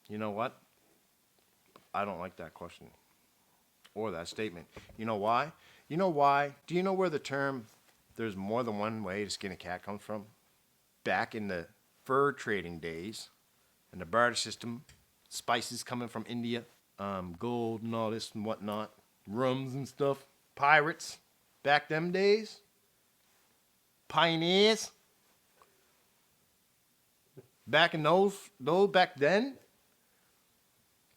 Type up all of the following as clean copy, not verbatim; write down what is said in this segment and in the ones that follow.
You know what? I don't like that question or that statement. You know why? You know why? Do you know where the term "there's more than one way to skin a cat" comes from? Back in the fur trading days and the barter system, spices coming from India, gold and all this and whatnot, rums and stuff, pirates. Back them days, pioneers. Back in those back then,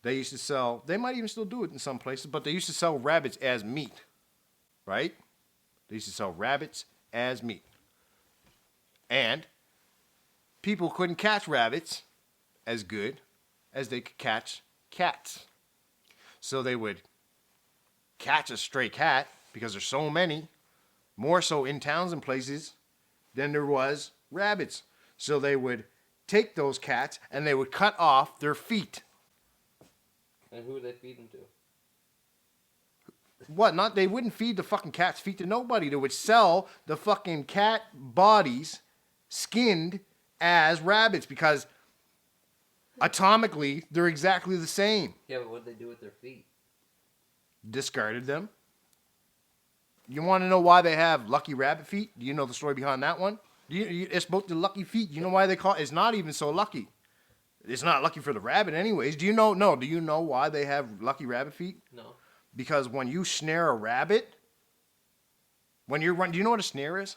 they used to sell. They might even still do it in some places, but they used to sell rabbits as meat, right? They used to sell rabbits as meat, and people couldn't catch rabbits as good as they could catch cats. So they would catch a stray cat because there's so many, more so in towns and places than there was rabbits. So they would take those cats and they would cut off their feet. And who would they feed them to? What? Not they wouldn't feed the fucking cat's feet to nobody. They would sell the fucking cat bodies skinned as rabbits because atomically they're exactly the same. Yeah, but what did they do with their feet? Discarded them. You want to know why they have lucky rabbit feet? Do you know the story behind that one? It's about the lucky feet. You know why they call it? It's not even so lucky. It's not lucky for the rabbit anyways. Do you know? No. Do you know why they have lucky rabbit feet? No. Because when you snare a rabbit, when you're running, do you know what a snare is?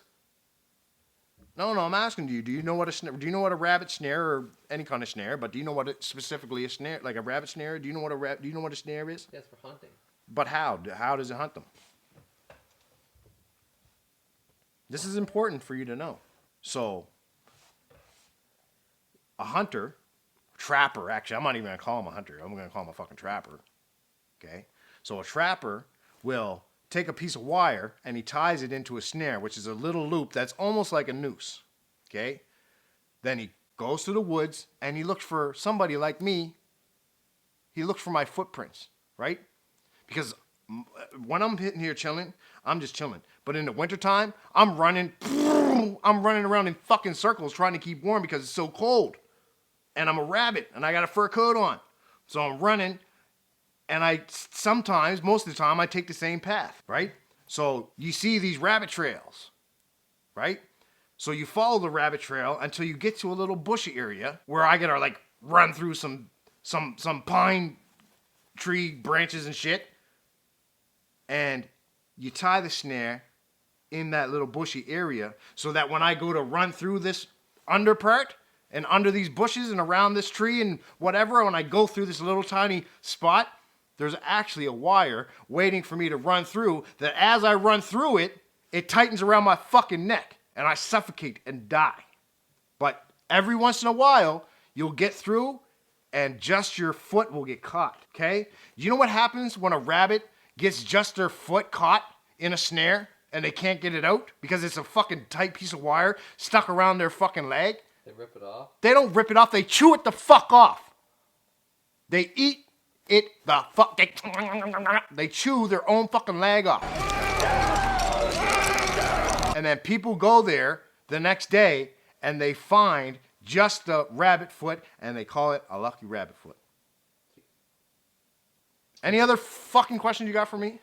No, I'm asking you. Do you know what a snare? Do you know what a rabbit snare or any kind of snare? But do you know what it, specifically a snare, like a rabbit snare? Do you know what do you know what a snare is? Yeah, it's for hunting. But how? How does it hunt them? This is important for you to know. So, a hunter, trapper, actually, I'm not even going to call him a hunter. I'm going to call him a fucking trapper. Okay? So, a trapper will take a piece of wire and he ties it into a snare, which is a little loop that's almost like a noose. Okay? Then he goes to the woods and he looks for somebody like me. He looks for my footprints, right? Because when I'm hitting here chilling, I'm just chilling. But in the wintertime, I'm running around in fucking circles trying to keep warm because it's so cold. And I'm a rabbit and I got a fur coat on. So I'm running and I sometimes, most of the time, I take the same path, right? So you see these rabbit trails, right? So you follow the rabbit trail until you get to a little bushy area where I gotta like run through some pine tree branches and shit. And you tie the snare in that little bushy area so that when I go to run through this under part and under these bushes and around this tree and whatever, when I go through this little tiny spot, there's actually a wire waiting for me to run through that as I run through it, it tightens around my fucking neck and I suffocate and die. But every once in a while, you'll get through and just your foot will get caught, okay? You know what happens when a rabbit gets just their foot caught in a snare and they can't get it out because it's a fucking tight piece of wire stuck around their fucking leg? They rip it off? They don't rip it off. They chew it the fuck off. They eat it the fuck. They chew their own fucking leg off. And then people go there the next day and they find just the rabbit foot and they call it a lucky rabbit foot. Any other fucking questions you got for me?